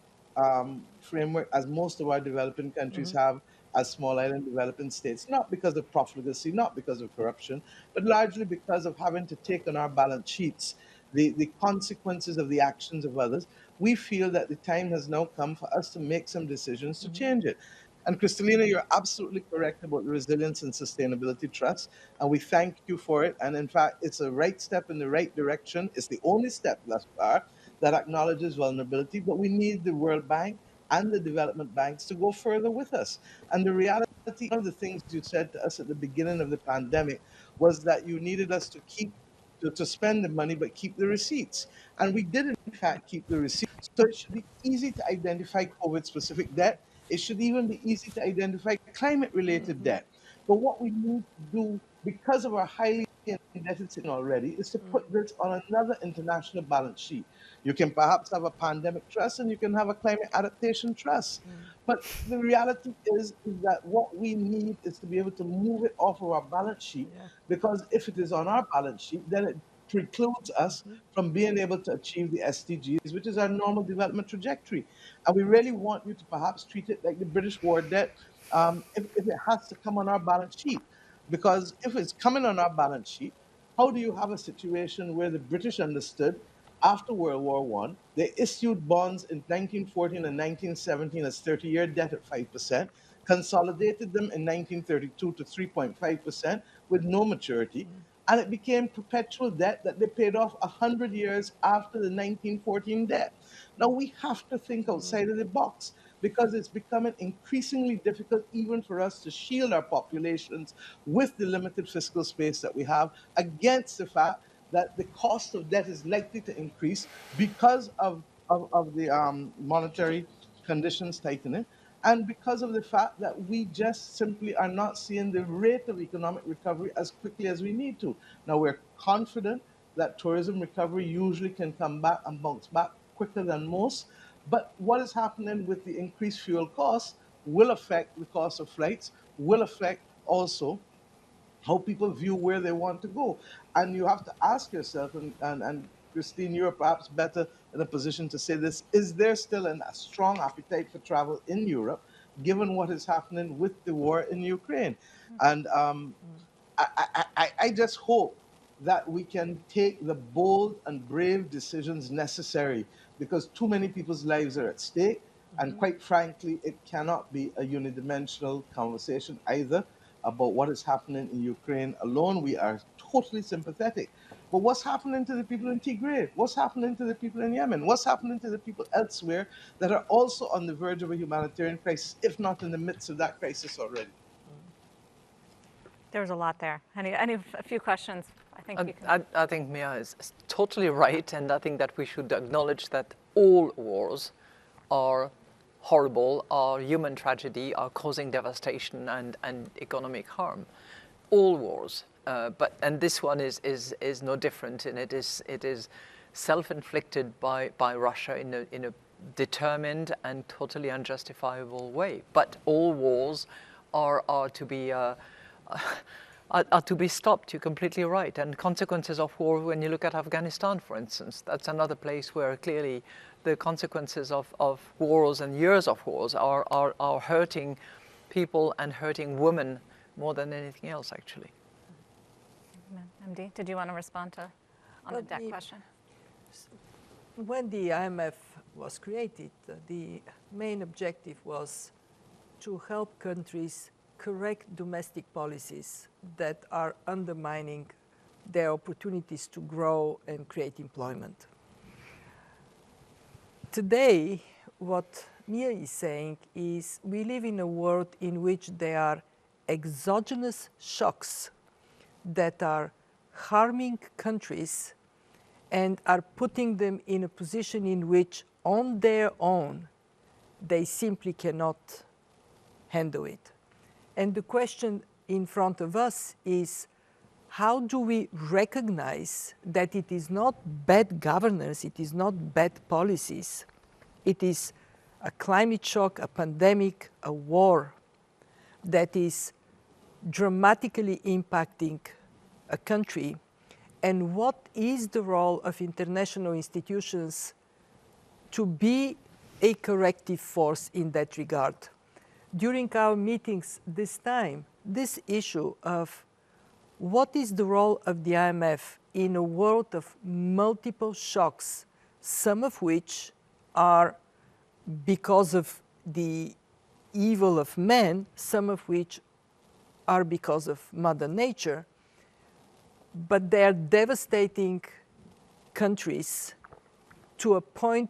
framework, as most of our developing countries have, as small island developing states, not because of profligacy, not because of corruption, but largely because of having to take on our balance sheets the consequences of the actions of others, we feel that the time has now come for us to make some decisions to change it. And Kristalina, you're absolutely correct about the Resilience and Sustainability Trust, and we thank you for it. And in fact, it's a right step in the right direction. It's the only step thus far that acknowledges vulnerability, but we need the World Bank and the development banks to go further with us. And the reality, one of the things you said to us at the beginning of the pandemic was that you needed us to keep to spend the money but keep the receipts. And we did in fact keep the receipts. So it should be easy to identify COVID specific debt. It should even be easy to identify climate related debt. But what we need to do, because of our highly indebted situation already, is to put this on another international balance sheet. You can perhaps have a pandemic trust and you can have a climate adaptation trust. But the reality is that what we need is to be able to move it off of our balance sheet, because if it is on our balance sheet, then it precludes us from being able to achieve the SDGs, which is our normal development trajectory. And we really want you to perhaps treat it like the British war debt, if it has to come on our balance sheet. Because if it's coming on our balance sheet, how do you have a situation where the British understood after World War One, they issued bonds in 1914 and 1917 as 30-year debt at 5%, consolidated them in 1932 to 3.5% with no maturity, and it became perpetual debt that they paid off 100 years after the 1914 debt. Now we have to think outside of the box because it's becoming increasingly difficult even for us to shield our populations with the limited fiscal space that we have against the fact that the cost of debt is likely to increase because of the monetary conditions tightening, and because of the fact that we just simply are not seeing the rate of economic recovery as quickly as we need to. Now, we're confident that tourism recovery usually can come back and bounce back quicker than most, but what is happening with the increased fuel costs will affect the cost of flights, will affect also how people view where they want to go. And you have to ask yourself, and Christine, you're perhaps better in a position to say this, is there still a strong appetite for travel in Europe, given what is happening with the war in Ukraine? And I just hope that we can take the bold and brave decisions necessary, because too many people's lives are at stake. And quite frankly, it cannot be a unidimensional conversation either about what is happening in Ukraine alone. We are totally sympathetic. But what's happening to the people in Tigray? What's happening to the people in Yemen? What's happening to the people elsewhere that are also on the verge of a humanitarian crisis, if not in the midst of that crisis already? There's a lot there. A few questions? I think you can. I think Mia is totally right, and I think that we should acknowledge that all wars are horrible, are human tragedy, are causing devastation and economic harm. All wars, and this one is no different, and it is self-inflicted by Russia in a determined and totally unjustifiable way. But all wars are to be stopped. You're completely right. And consequences of war, when you look at Afghanistan, for instance, that's another place where clearly the consequences of wars and years of wars are hurting people and hurting women more than anything else, actually. MD, did you want to respond on the debt question? When the IMF was created, the main objective was to help countries correct domestic policies that are undermining their opportunities to grow and create employment. Today, what Mia is saying is we live in a world in which there are exogenous shocks that are harming countries and are putting them in a position in which on their own they simply cannot handle it. And the question in front of us is, how do we recognize that it is not bad governance, it is not bad policies, it is a climate shock, a pandemic, a war that is dramatically impacting a country, and what is the role of international institutions to be a corrective force in that regard. During our meetings this time, this issue of what is the role of the IMF in a world of multiple shocks, some of which are because of the evil of man, some of which are because of Mother Nature, but they are devastating countries to a point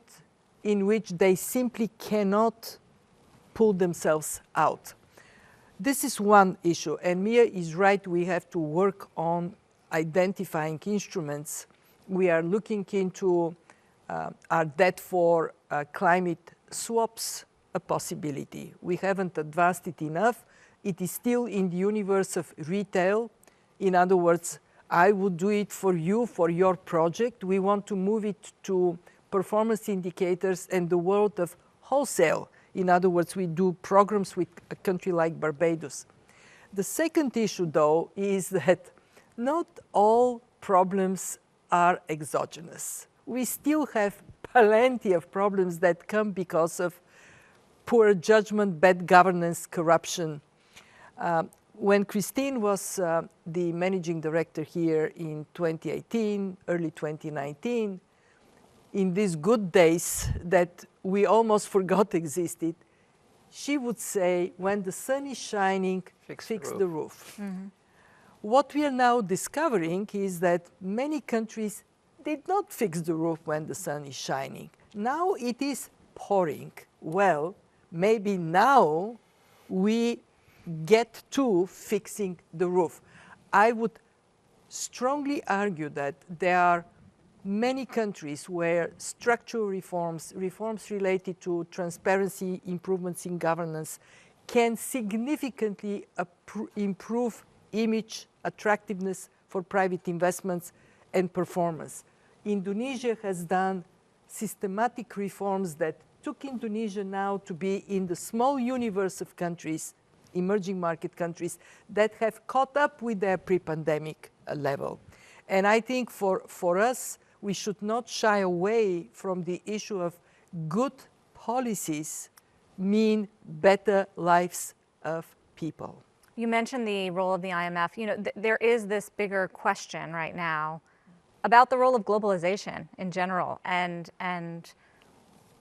in which they simply cannot pull themselves out. This is one issue, and Mia is right, we have to work on identifying instruments. We are looking into our debt for climate swaps, a possibility. We haven't advanced it enough. It is still in the universe of retail. In other words, I would do it for you, for your project. We want to move it to performance indicators and the world of wholesale. In other words, we do programs with a country like Barbados. The second issue, though, is that not all problems are exogenous. We still have plenty of problems that come because of poor judgment, bad governance, corruption. When Christine was the managing director here in 2018, early 2019, in these good days that we almost forgot existed, she would say, when the sun is shining, fix the roof. Mm-hmm. What we are now discovering is that many countries did not fix the roof when the sun is shining. Now it is pouring. Well, maybe now we get to fixing the roof. I would strongly argue that there are many countries where structural reforms related to transparency, improvements in governance, can significantly improve image, attractiveness for private investments and performance. Indonesia has done systematic reforms that took Indonesia now to be in the small universe of countries, emerging market countries, that have caught up with their pre-pandemic level. And I think for us, we should not shy away from the issue of good policies mean better lives of people. You mentioned the role of the IMF. You know, there is this bigger question right now about the role of globalization in general and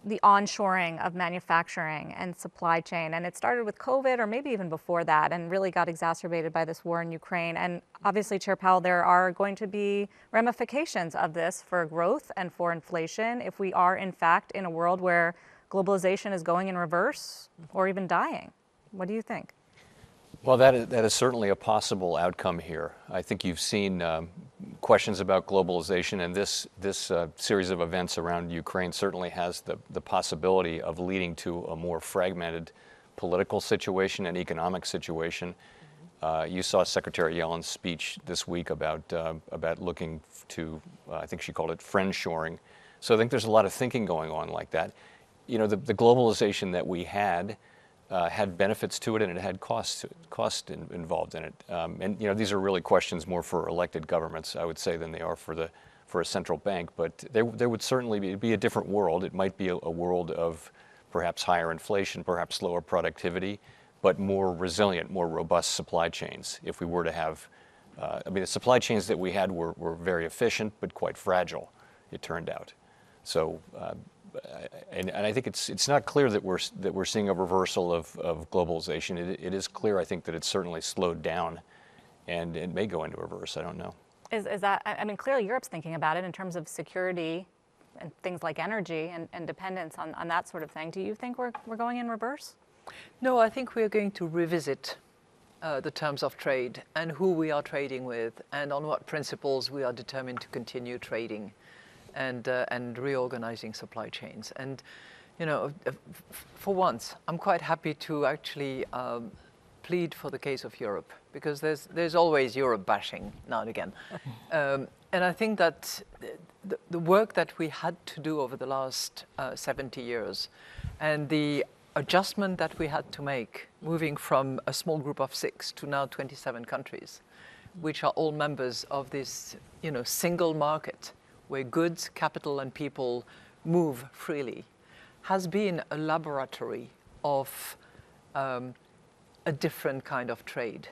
the onshoring of manufacturing and supply chain. And it started with COVID, or maybe even before that, and really got exacerbated by this war in Ukraine. And obviously, Chair Powell, there are going to be ramifications of this for growth and for inflation if we are, in fact, in a world where globalization is going in reverse or even dying. What do you think? Well, that is certainly a possible outcome here. I think you've seen questions about globalization, and this series of events around Ukraine certainly has the possibility of leading to a more fragmented political situation and economic situation. You saw Secretary Yellen's speech this week about looking to, I think she called it friendshoring. So I think there's a lot of thinking going on like that. You know, the globalization that we had benefits to it, and it had cost involved in it. And you know, these are really questions more for elected governments, I would say, than they are for a central bank. But there would certainly be a different world. It might be a world of perhaps higher inflation, perhaps lower productivity, but more resilient, more robust supply chains. If we were to have, I mean, the supply chains that we had were very efficient, but quite fragile, it turned out. So. And I think it's not clear that we're seeing a reversal of globalization. It is clear, I think, that it's certainly slowed down, and it may go into reverse. I don't know. Is that? I mean, clearly Europe's thinking about it in terms of security and things like energy and dependence on that sort of thing. Do you think we're going in reverse? No, I think we're going to revisit the terms of trade and who we are trading with, and on what principles we are determined to continue trading. And reorganizing supply chains. And, you know, for once, I'm quite happy to actually plead for the case of Europe, because there's always Europe bashing now and again. And I think that the work that we had to do over the last 70 years And the adjustment that we had to make, moving from a small group of 6 to now 27 countries, which are all members of this, single market where goods, capital, and people move freely, has been a laboratory of a different kind of trade.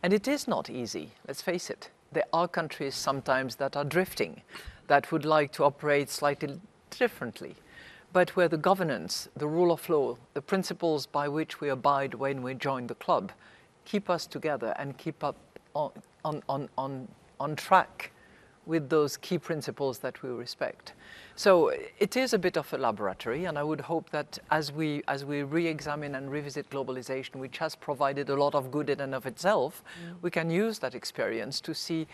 And it is not easy, let's face it. There are countries sometimes that are drifting, that would like to operate slightly differently, but where the governance, the rule of law, the principles by which we abide when we join the club keep us together and keep up on track with those key principles that we respect. So it is a bit of a laboratory, and I would hope that as we re-examine and revisit globalization, which has provided a lot of good in and of itself, we can use that experience to see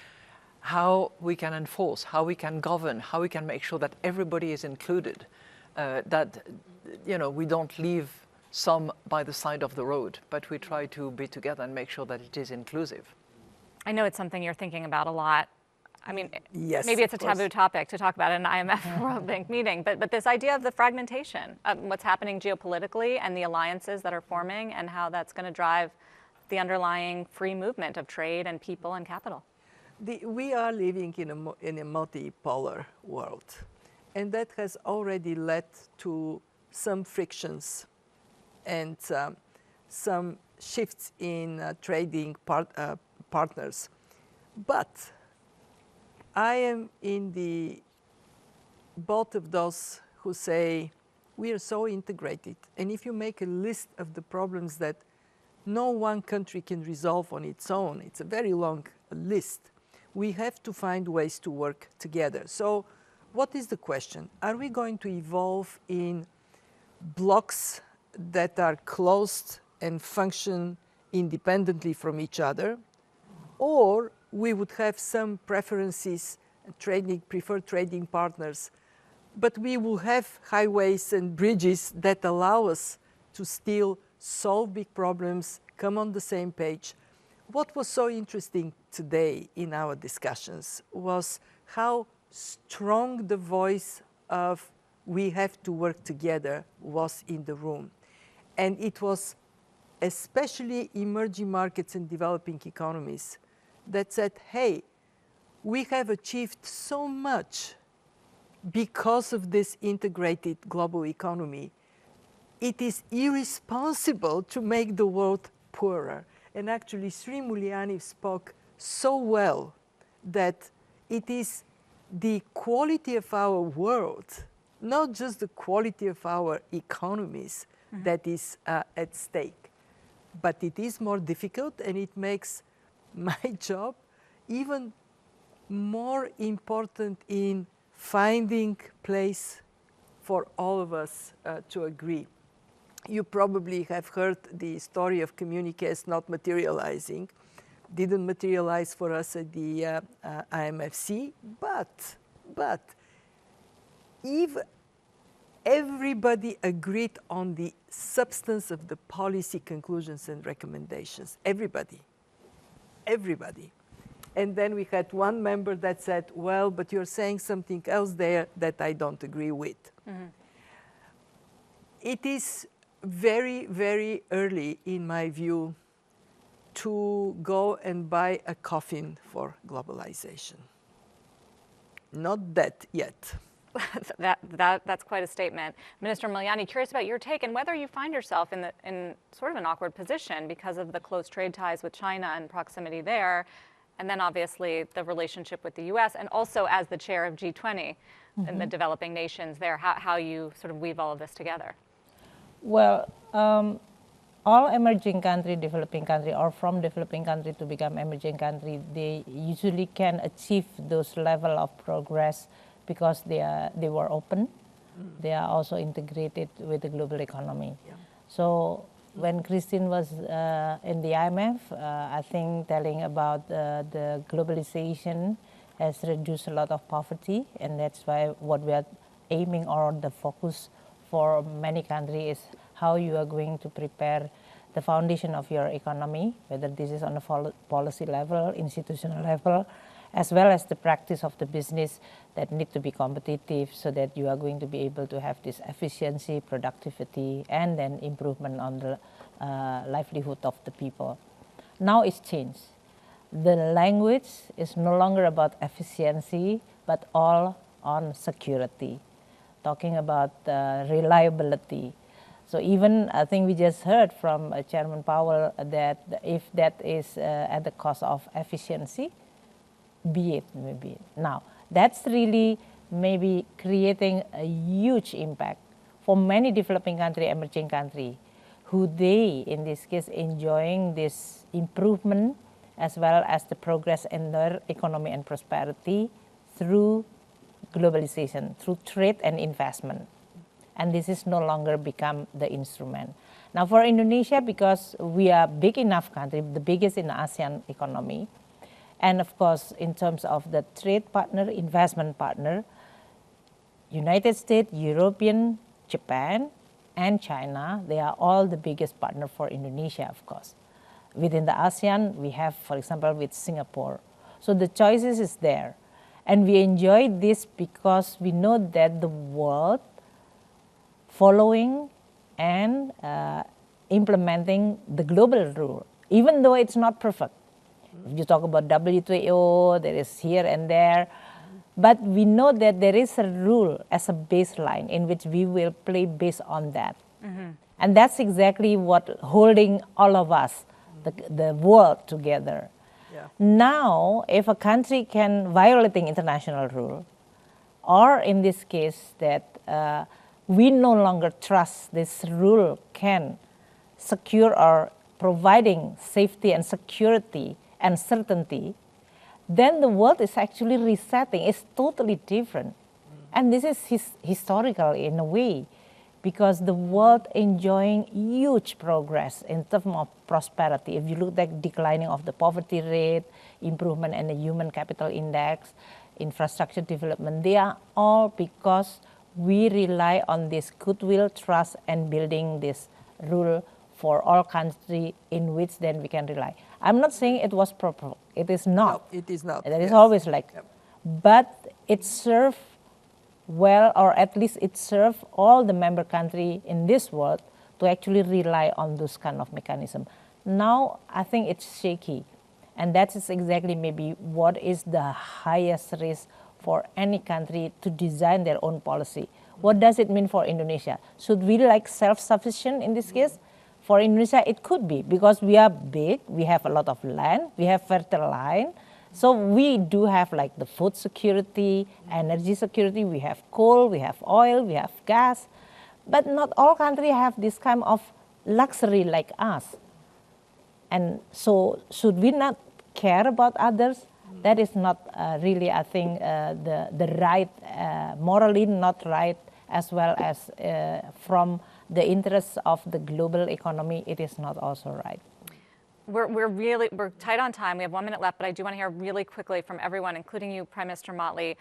how we can enforce, how we can govern, how we can make sure that everybody is included, that we don't leave some by the side of the road, but we try to be together and make sure that it is inclusive. I know it's something you're thinking about a lot. I mean, yes, maybe it's a taboo topic to talk about at an IMF World Bank meeting, but this idea of the fragmentation, of what's happening geopolitically and the alliances that are forming and how that's going to drive the underlying free movement of trade and people and capital. We are living in a multipolar world, and that has already led to some frictions and some shifts in trading partners. But I am in the both of those who say we are so integrated, and if you make a list of the problems that no one country can resolve on its own, it's a very long list. We have to find ways to work together. So what is the question? Are we going to evolve in blocks that are closed and function independently from each other? Or we would have some preferences, preferred trading partners, but we will have highways and bridges that allow us to still solve big problems, come on the same page. What was so interesting today in our discussions was how strong the voice of we have to work together was in the room. And it was especially emerging markets and developing economies that said, hey, we have achieved so much because of this integrated global economy. It is irresponsible to make the world poorer. And actually, Sri Mulyani spoke so well that it is the quality of our world, not just the quality of our economies, that is at stake. But it is more difficult, and it makes my job even more important in finding place for all of us to agree. You probably have heard the story of communiques not materializing. Didn't materialize for us at the IMFC, but if everybody agreed on the substance of the policy conclusions and recommendations, everybody. And then we had one member that said, well, but you're saying something else there that I don't agree with. It is very, very early, in my view, to go and buy a coffin for globalization. Not that yet. That's quite a statement. Minister Mulyani, curious about your take and whether you find yourself in sort of an awkward position because of the close trade ties with China and proximity there, and then obviously the relationship with the US, and also as the chair of G20 in the developing nations there, how you sort of weave all of this together. Well, all emerging country, developing country, or from developing country to become emerging country, they usually can achieve those level of progress because they were open. They are also integrated with the global economy. Yeah. So when Christine was in the IMF, I think telling about the globalization has reduced a lot of poverty, and that's why what we are aiming, or the focus for many countries, is how you are going to prepare the foundation of your economy, whether this is on a policy level, institutional level, as well as the practice of the business that need to be competitive so that you are going to be able to have this efficiency, productivity, and then improvement on the livelihood of the people. Now it's changed. The language is no longer about efficiency, but all on security, talking about reliability. So even I think we just heard from Chairman Powell that if that is at the cost of efficiency, be it maybe. Now, that's really maybe creating a huge impact for many developing country, emerging country, who they, in this case, enjoying this improvement as well as the progress in their economy and prosperity through globalization, through trade and investment. And this is no longer become the instrument. Now for Indonesia, because we are big enough country, the biggest in the ASEAN economy, and of course in terms of the trade partner, investment partner, United States, European, Japan, and China, they are all the biggest partner for Indonesia, of course. Within the ASEAN, we have, for example, with Singapore. So the choices is there. And we enjoy this because we know that the world following and implementing the global rule, even though it's not perfect. If you talk about WTO, there is here and there, but we know that there is a rule as a baseline in which we will play based on that. And that's exactly what holding all of us, the world together. Yeah. Now, if a country can violating international rule, or in this case that we no longer trust this rule can secure or providing safety and security and certainty, then the world is actually resetting. It's totally different. And this is historical in a way, because the world enjoying huge progress in terms of prosperity. If you look at declining of the poverty rate, improvement in the human capital index, infrastructure development, they are all because we rely on this goodwill, trust, and building this rule for all countries in which then we can rely. I'm not saying it was proper. It is not. No, it is not. That is always like, Yep. but it served well, or at least it served all the member countries in this world to actually rely on those kind of mechanism. Now, I think it's shaky. And that is exactly maybe what is the highest risk for any country to design their own policy. What does it mean for Indonesia? Should we like self-sufficient in this case? For Indonesia, it could be, because we are big, we have a lot of land, we have fertile land. So we do have like the food security, energy security, we have coal, we have oil, we have gas. But not all countries have this kind of luxury like us. And so should we not care about others? That is not really, I think, the right, morally not right, as well as from the interests of the global economy, it is not also right. We're tight on time. We have 1 minute left, but I do want to hear really quickly from everyone, including you, Prime Minister Mottley.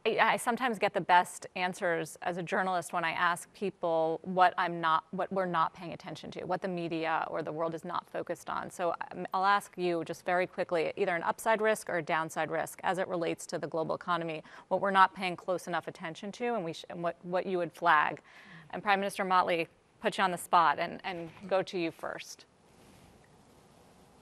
I sometimes get the best answers as a journalist when I ask people what we're not paying attention to, what the media or the world is not focused on. So I'll ask you just very quickly, either an upside risk or a downside risk as it relates to the global economy, what we're not paying close enough attention to, and what you would flag. And Prime Minister Mottley, put you on the spot and go to you first.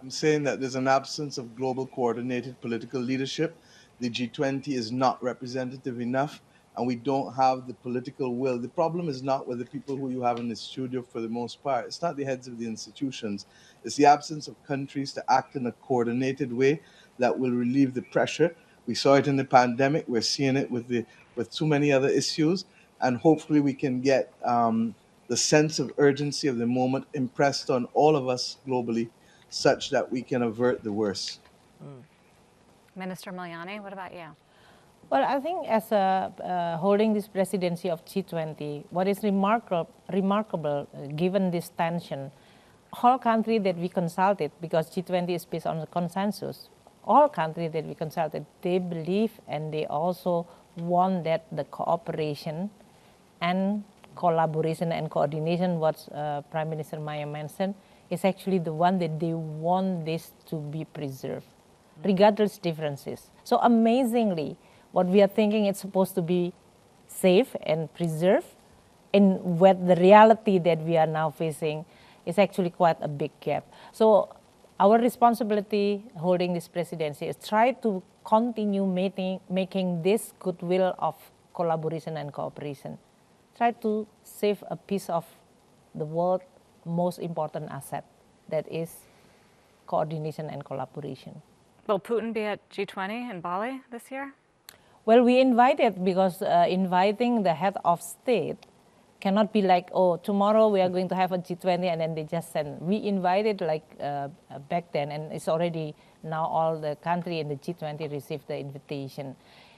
I'm saying that there's an absence of global coordinated political leadership. The G20 is not representative enough, and we don't have the political will. The problem is not with the people who you have in the studio for the most part. It's not the heads of the institutions. It's the absence of countries to act in a coordinated way that will relieve the pressure. We saw it in the pandemic. We're seeing it with too many other issues, and hopefully we can get the sense of urgency of the moment impressed on all of us globally, such that we can avert the worst. Minister Mulyani, what about you? Well, I think as holding this presidency of G20, what is remarkable given this tension, all countries that we consulted, because G20 is based on the consensus, all countries that we consulted, they believe and they also want that the cooperation and collaboration and coordination, what Prime Minister Maya mentioned, is actually the one that they want this to be preserved, regardless differences. So amazingly, what we are thinking it's supposed to be safe and preserved, and what the reality that we are now facing is actually quite a big gap. So our responsibility holding this presidency is try to continue making this goodwill of collaboration and cooperation. Try to save a piece of the world's most important asset, that is coordination and collaboration. Will Putin be at G20 in Bali this year? Well, we invited, because inviting the head of state cannot be like, oh, tomorrow we are going to have a G20 and then they just send. We invited like back then, and it's already now all the country in the G20 received the invitation.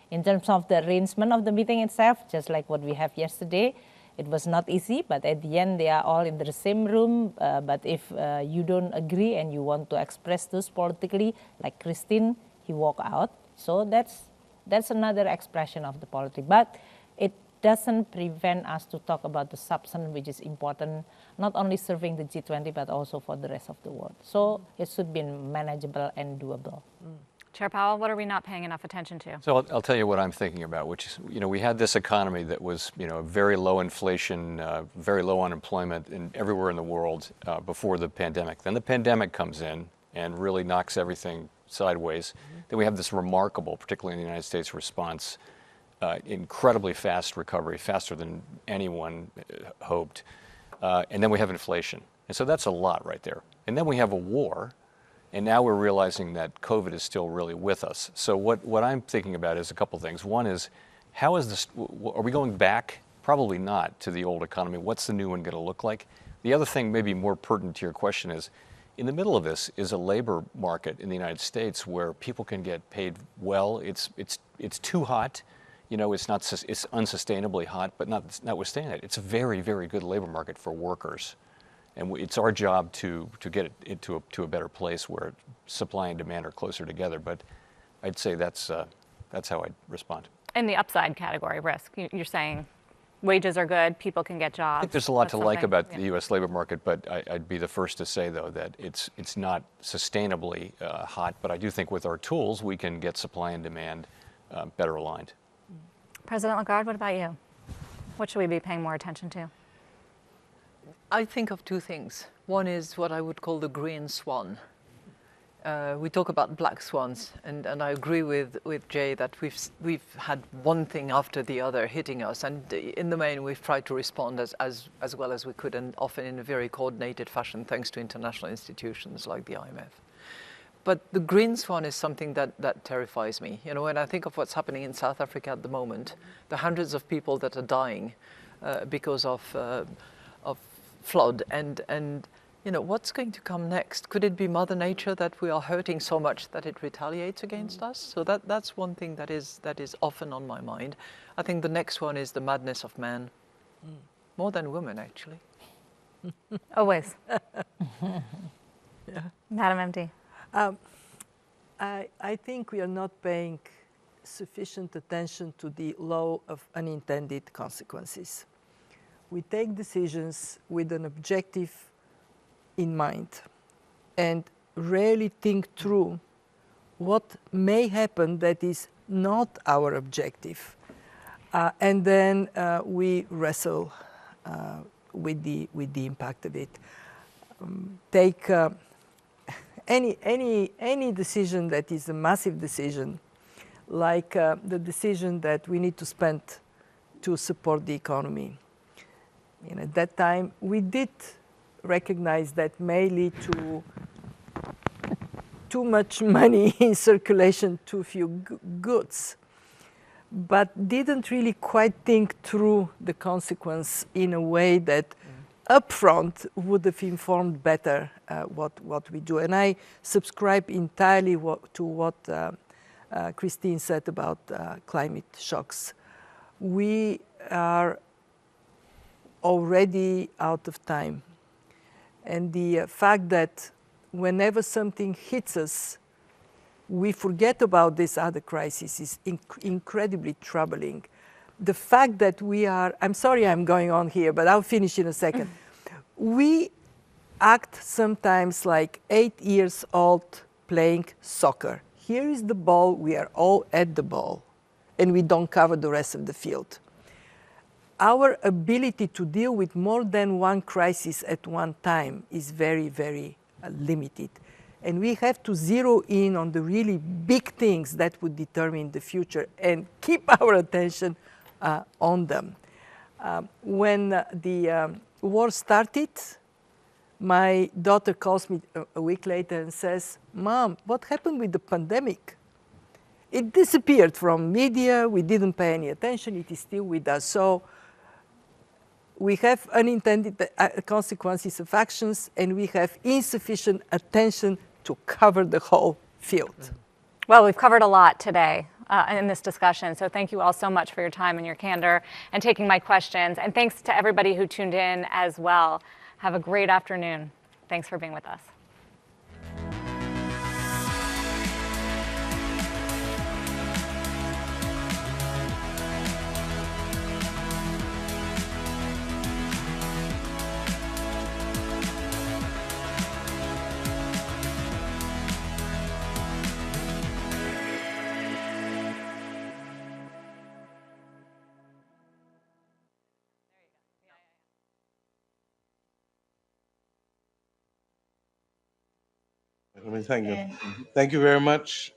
In terms of the arrangement of the meeting itself, just like what we have yesterday, it was not easy, but at the end they are all in the same room. But if you don't agree and you want to express this politically, like Christine, he walked out. So that's another expression of the politics. But it doesn't prevent us to talk about the substance, which is important, not only serving the G20, but also for the rest of the world. So it should be manageable and doable. Chair Powell, what are we not paying enough attention to? So I'll tell you what I'm thinking about, which is, we had this economy that was, very low inflation, very low unemployment everywhere in the world before the pandemic. Then the pandemic comes in and really knocks everything sideways. Then we have this remarkable, particularly in the United States, response, incredibly fast recovery, faster than anyone hoped. And then we have inflation. And so that's a lot right there. And then we have a war. And now we're realizing that COVID is still really with us. So what I'm thinking about is a couple things. One is, how is this, are we going back? Probably not, to the old economy. What's the new one going to look like? The other thing, maybe more pertinent to your question, is in the middle of this is a labor market in the United States where people can get paid well. It's too hot. It's unsustainably hot, but notwithstanding that, it's a very, very good labor market for workers. And it's our job to get it into a better place where supply and demand are closer together. But I'd say that's how I'd respond. In the upside category, risk, you're saying wages are good, people can get jobs. I think there's a lot to like about the U.S. labor market, but I'd be the first to say, though, that it's not sustainably hot. But I do think with our tools, we can get supply and demand better aligned. President Lagarde, what about you? What should we be paying more attention to? I think of two things. One is what I would call the green swan. We talk about black swans, and I agree with Jay that we've had one thing after the other hitting us, and in the main we've tried to respond as well as we could, and often in a very coordinated fashion thanks to international institutions like the IMF. But the green swan is something that terrifies me. When I think of what's happening in South Africa at the moment, the hundreds of people that are dying because of flood, and what's going to come next? Could it be Mother Nature that we are hurting so much that it retaliates against us? So that's one thing that is often on my mind. I think the next one is the madness of man, more than women actually. Always. Yeah. Madam MD. I think we are not paying sufficient attention to the law of unintended consequences. We take decisions with an objective in mind and rarely think through what may happen that is not our objective. And then we wrestle with the impact of it. Take any decision that is a massive decision, like the decision that we need to spend to support the economy. At that time, we did recognize that may lead to too much money in circulation, too few goods, but didn't really quite think through the consequence in a way that upfront would have informed better what we do. And I subscribe entirely to what Christine said about climate shocks. We are already out of time. And the fact that whenever something hits us, we forget about this other crisis is incredibly troubling. The fact that we are, I'm sorry I'm going on here, but I'll finish in a second. We act sometimes like 8 years old playing soccer here is the ball, we are all at the ball, and we don't cover the rest of the field. Our ability to deal with more than one crisis at one time is very, very limited. And we have to zero in on the really big things that would determine the future and keep our attention on them. When the war started, my daughter calls me a week later and says, "Mom, what happened with the pandemic? It disappeared from media, we didn't pay any attention, it is still with us." So we have unintended consequences of actions, and we have insufficient attention to cover the whole field. Well, we've covered a lot today in this discussion, so thank you all so much for your time and your candor and taking my questions. And thanks to everybody who tuned in as well. Have a great afternoon. Thanks for being with us. Thank you. Thank you very much.